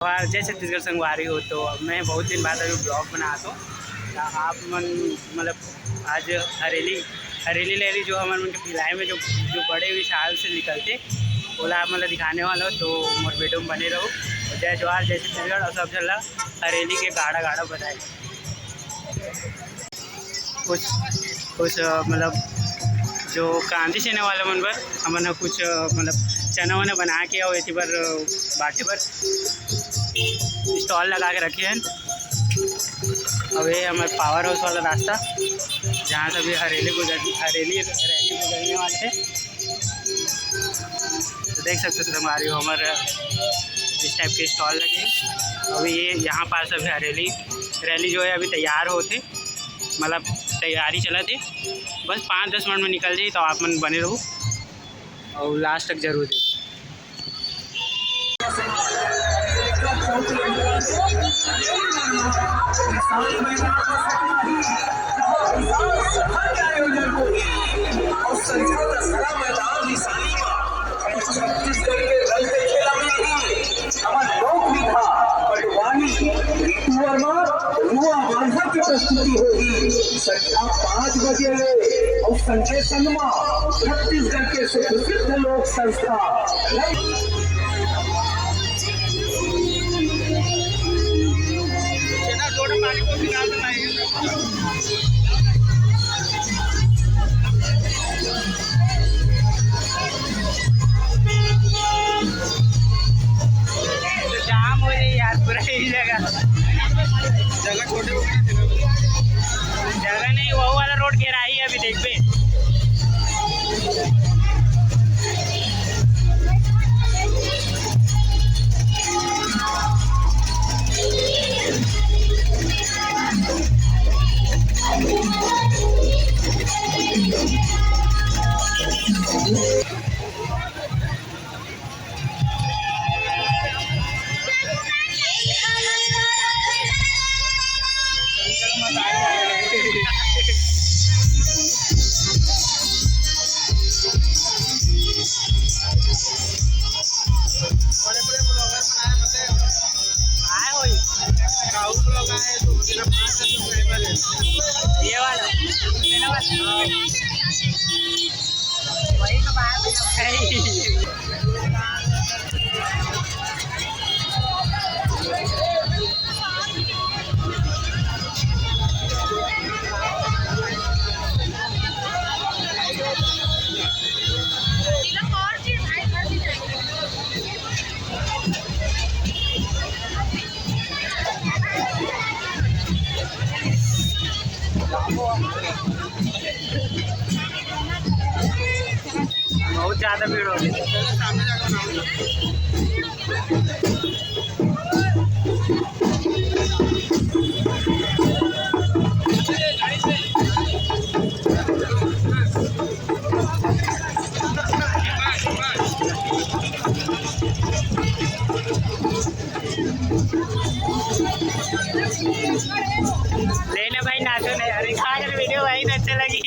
और जय छत्तीसगढ़ संगवारी हो। तो मैं बहुत दिन बाद अभी ब्लॉग बनाता हूँ। आप मतलब आज हरेली लहरी जो हमारे मन के भिलाई में जो बड़े विशाल से निकलते ओला मतलब दिखाने वाला हो। तो मोर वीडियो में बने रहो। जय जवाहर जय छत्तीसगढ़ और सब चल हरेली के गाढ़ा गाढ़ा बताए कुछ मतलब जो क्रांति सेना वाले मन पर हमने कुछ मतलब चना वना बना के और इसी पर बाटे पर स्टॉल लगा के रखे हैं। अब ये हमारे पावर हाउस वाला रास्ता जहाँ से भी हरेली रैली गुजरने वाले थे। तो देख सकते हो हमारी हमारे इस टाइप के स्टॉल लगे। अभी ये यहाँ पास अभी हरेली रैली जो है अभी तैयार होते मतलब तैयारी चला थी। बस 5-10 मिनट में निकल जाए। तो आप मन बने रहो और लास्ट तक जरूर देखो। प्रस्तुति होगी संध्या 5 बजे और संजय शर्मा छत्तीसगढ़ के सुप्रसिद्ध लोक संस्था जाम हो जाए यार पूरा ही जगह छोटे जगह नहीं वो वाला रोड घेरा ही अभी देख पे। ये वाला वही तो बात है। बहुत ज़्यादा भीड़ हो रही लेना भाई नाचो नहीं। अरे खा कर वीडियो भाई ना अच्छा लगी।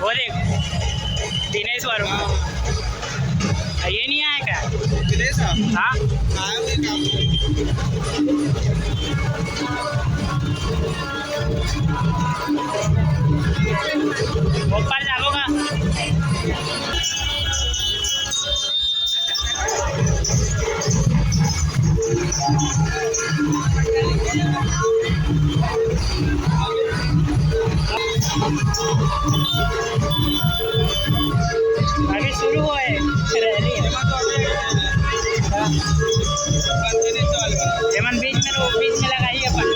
वो देख दिनेश वर्मा ये नहीं आया क्या? हाँ ऊपर जाओगा। अभी शुरू हुआ है रैली हेमन बीच में लगाइए अपन।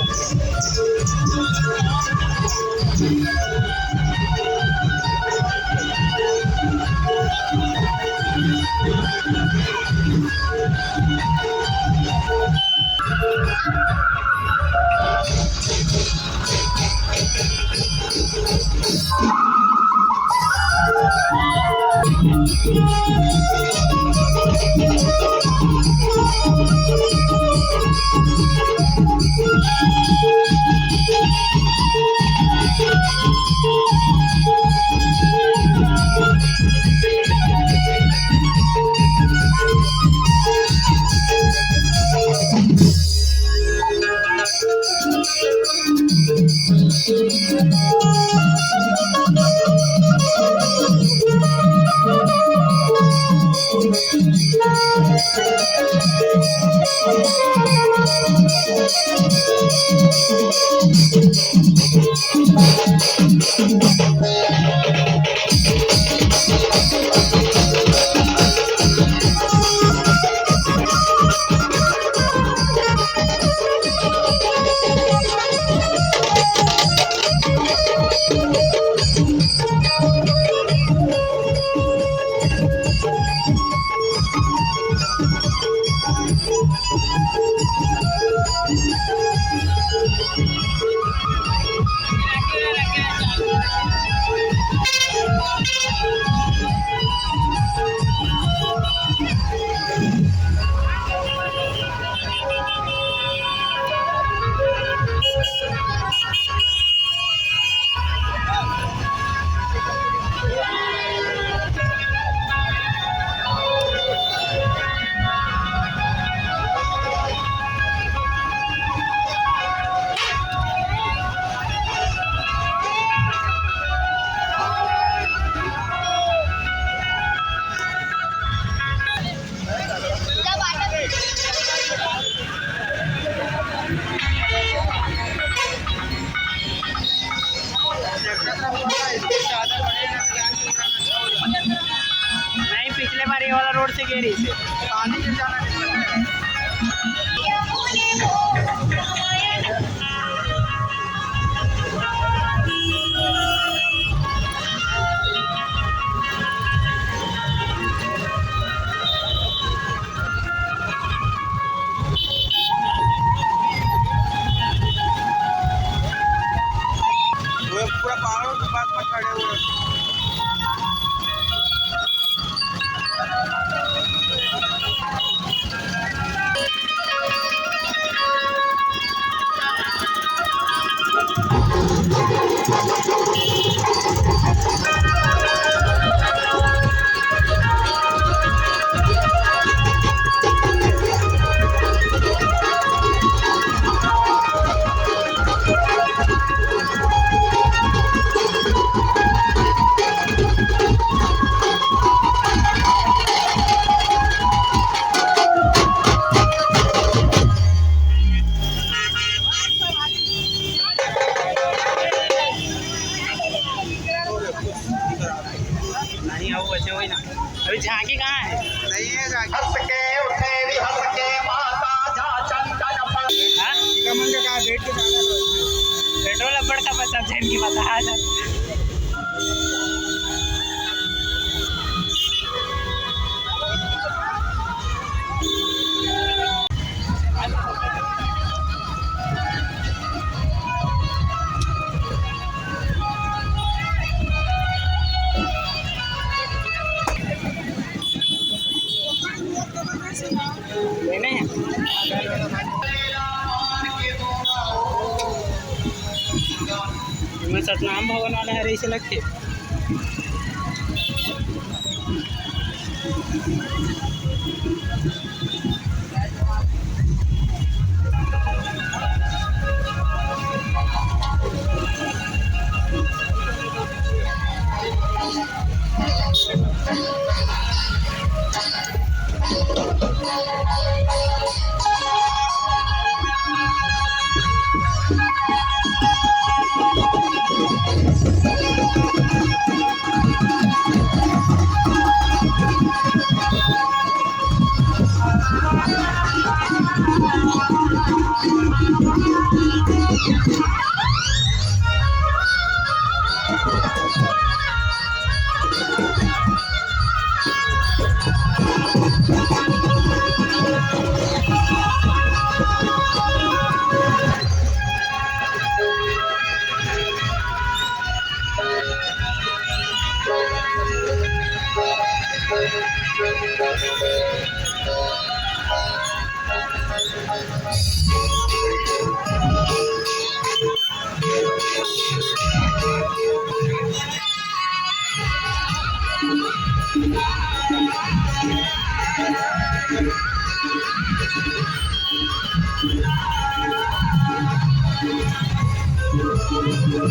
नहीं पिछले बार ये वाला रोड से गिरी से पानी से जाना पूरा पहाड़ों के पास में खड़े हुए। नहीं हो बचे हुई ना अभी झांकी कहाँ है? नहीं है झांकी। हंस के उठे भी हंस के माता जा चंदन पर। हां कमन का कहां बैठ के जाना पेट्रोल अब्बड़ का पता जैन की पता आ जा। लेने हैं मैं सतनाम भवन वाला है ऐसे लगते।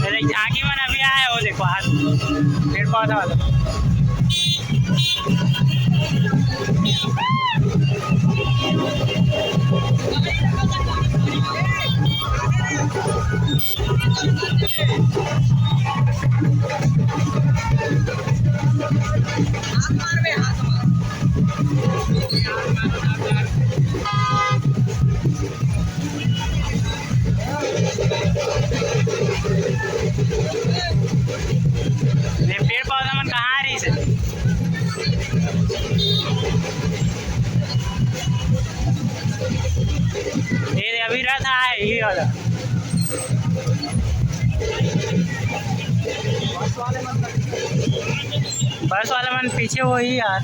अरे झांकी में अभी आया वो देखो हाथ पेड़ पौधा वाला। पेड़ पौधा मन कहाँ आ रही से ये अभी रथ आए ये वाला बस वाला मन पीछे वही यार।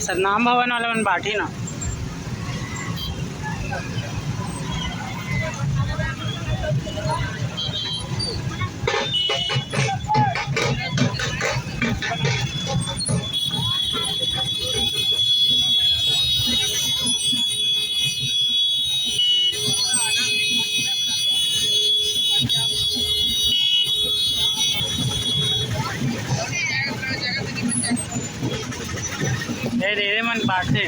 सतनाम भवन वाला मन बाटी ना दे मन बांटते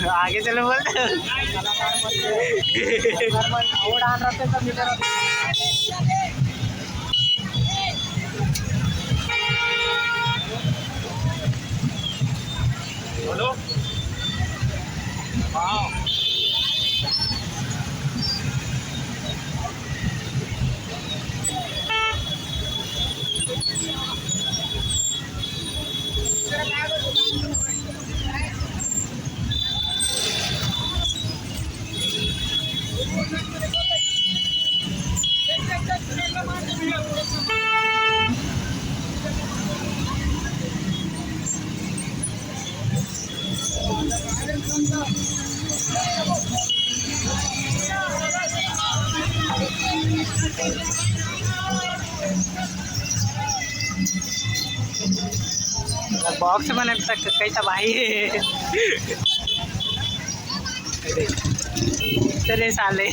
आगे चलो बोलते बोलो बॉक्स बने तक कैसा भाई चले साले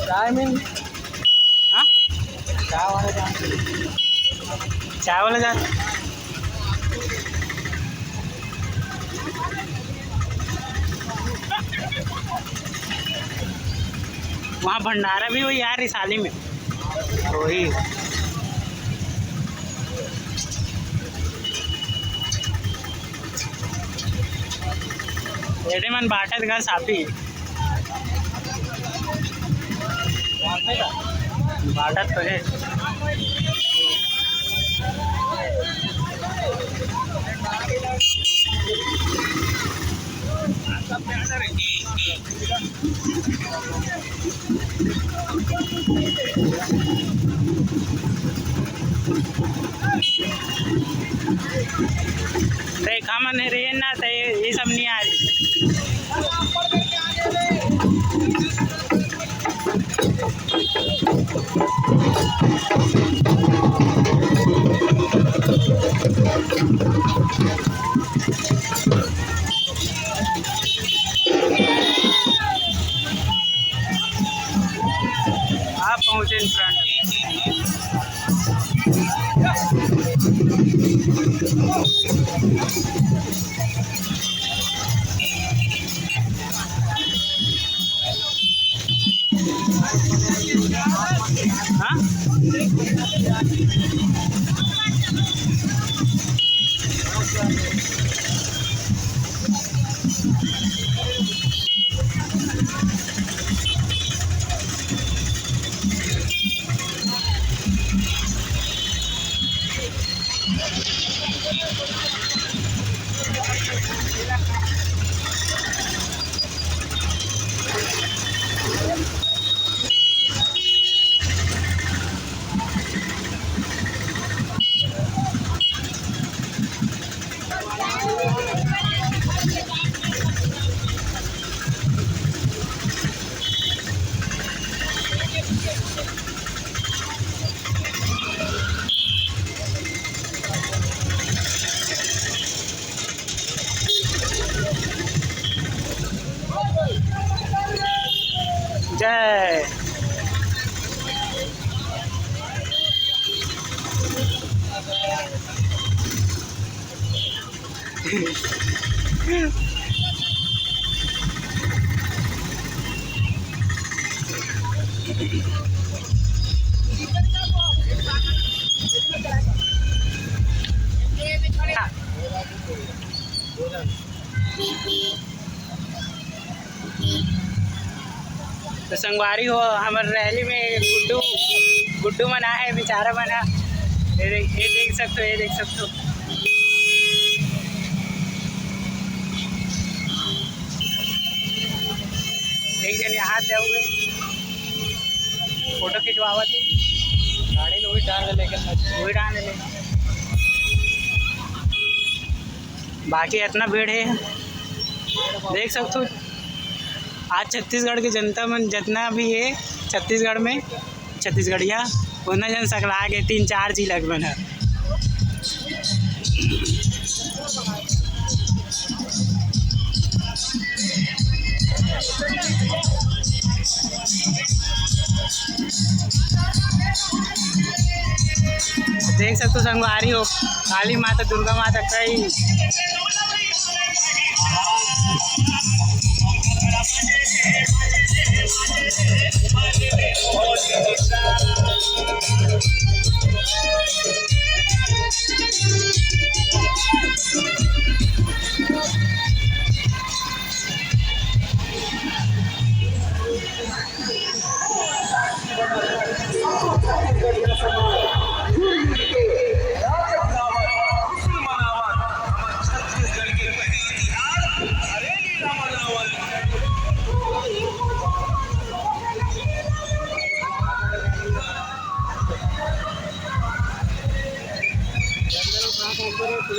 चाय में हाँ चाय वाला जा वहाँ भंडारा भी हो यार रिसाली में वही एडे मन बाटत घर सापी बाटत तो है देखा मन रे ना तो ये सब नहीं आ रही आप पहुँचे इन फ्रंट हाँ जय तो संगवारी हो हमारे रैली में गुड्डू गुड्डू बना है बेचारा बना ये देख सकते हो ये देख सकते हो एक जन हाथ दे हुए फोटो खिंचवावा थी गाड़ी में वही डाल ले बाकी इतना भीड़ है देख सकते हो आज छत्तीसगढ़ की जनता में जितना भी है छत्तीसगढ़ में छत्तीसगढ़िया उतना जन सकला के 3-4 जिला के बना देख सकते हो संगवारी हो काली माता दुर्गा माता कई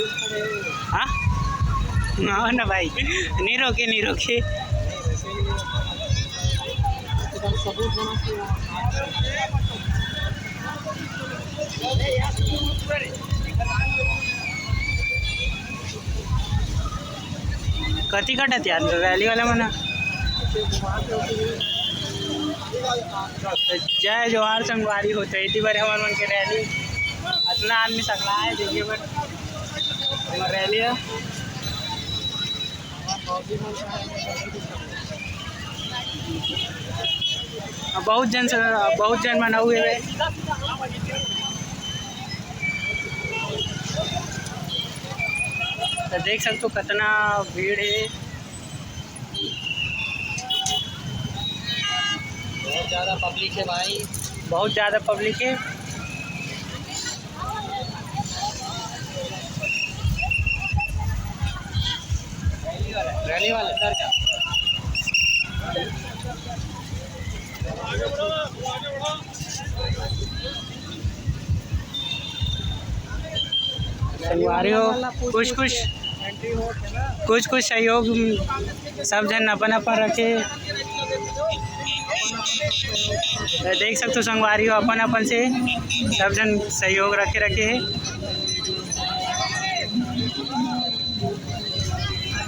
हाँ हाँ ना भाई, नहीं रोके नहीं रोके। कथी कटत यार रैली वाला मना। जय जोहार संगवारी होते इतनी बार हमारे मन के रैली इतना आदमी सकला है देखिए बट हमारी रैली है। बहुत जन मना हुए है। तो देख सकते हो कितना भीड़ है। बहुत ज़्यादा पब्लिक है भाई, बहुत ज़्यादा पब्लिक है। रैली वाले सर का संगवारी हो कुछ सहयोग सब जन अपन अपन रखे। देख सकते हो संगवारी हो अपन अपन से सब जन सहयोग रखे है।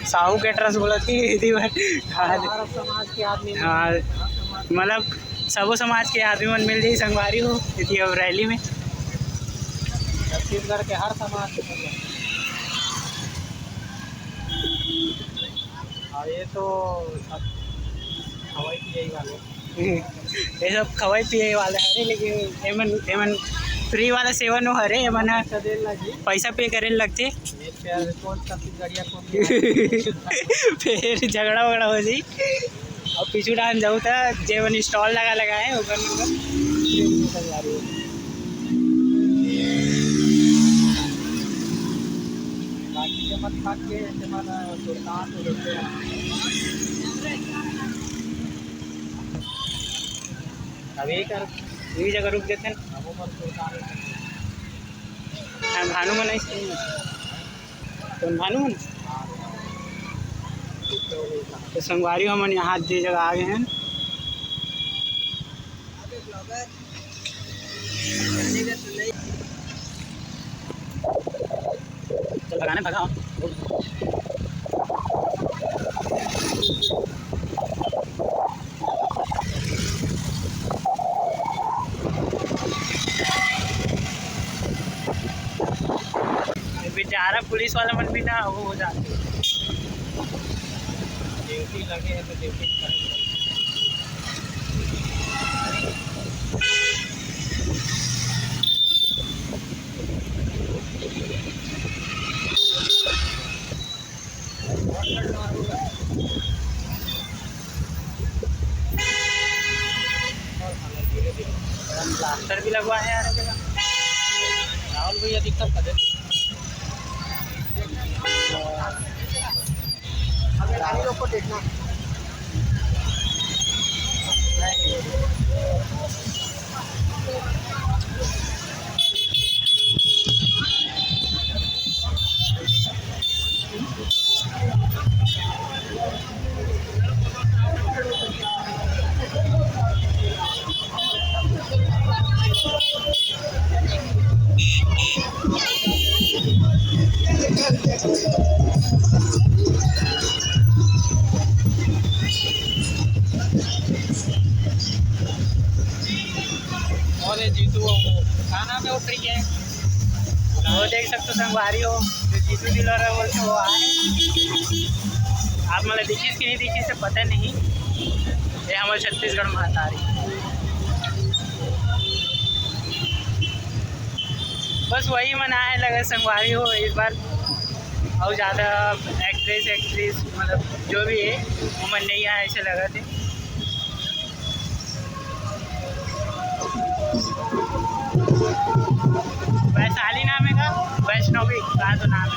साहू के ट्रस बोला थी समाज के आदमी, हाँ मतलब सबो समाज के आदमी मन मिल जाए संगवारी हो इतनी अब रैली में। छत्तीसगढ़ के हर समाज के लोग। और ये तो हवाई की यही वाले ये सब खवाई पिए वाले हरे, लेकिन एमन एमन फ्री वाला सेवन हो हरे एमन पैसा पे करे लगते। फिर झगड़ा वगड़ा हो जाई और पीछू डान जाऊ था जेवन स्टॉल लगा है ऊपर अभी कर यही जगह रुक जाते हैं। भानु मन तो भानु मन तो संगवारी हमन यहाँ जे जगह आ गए हैं। चल भगाने भगाओ। बेचारा पुलिस वाला मन भी ना वो हो जाते ड्यूटी लगे हैं तो ड्यूटी करेंगे। प्लास्टर भी लगवा है यार जगह। राहुल भैया दिक्कत कर दे लोग को देखना। जीतू खाना में उठ रही है वो देख सकते हो संगवारी हो जो जीतू दिला रहा है बोलते वो आए। आप मतलब दिखीस कि नहीं दिखीस से पता नहीं। ये हमारे छत्तीसगढ़ महातारी बस वही मनाए लगे संगवारी हो इस बार। और ज़्यादा एक्ट्रेस मतलब जो भी है वो मन नहीं आए ऐसे लगा थे। वैशाली नाम है का वैष्णवी कहाँ तो नाम है।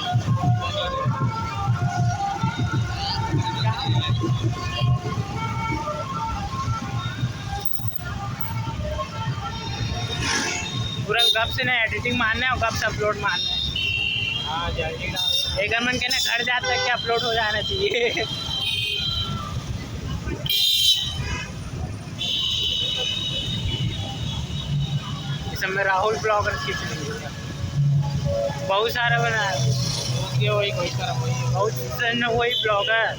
पूरा गप से ना एडिटिंग मारना है और गप से अपलोड मारना है। हाँ जल्दी डाल। एक मन के ना घर जात तक के अपलोड हो जाना चाहिए। इस समय राहुल ब्लॉगर खींच रही है, बहुत सारा बना है, उसके वही कोई तरह वही बहुत सारे वही ब्लॉगर।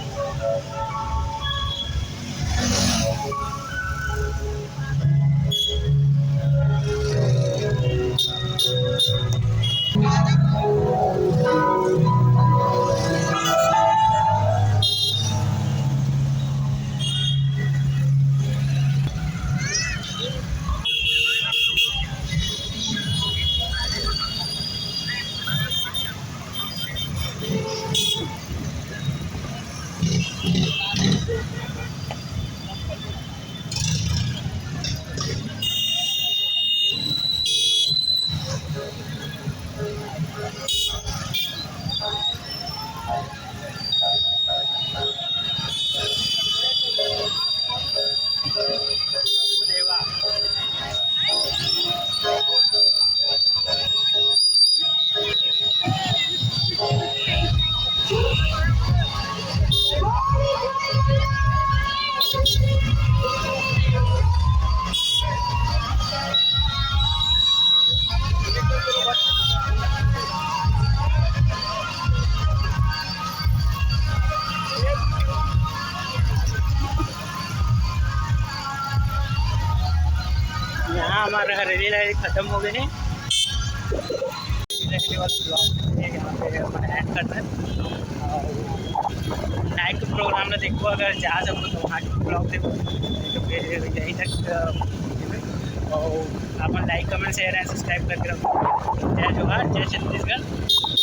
देवा यहाँ हमारा हरेली लाइट ख़त्म हो गए हैं। यहाँ पे अपना ऐड करना है और नाइट के प्रोग्राम में देखो, अगर जा सको तो वहाँ के ब्लॉग देखो, तो फिर यहीं तक और अपन like comment share and subscribe करके रखो। जय जोहार, जय छत्तीसगढ़।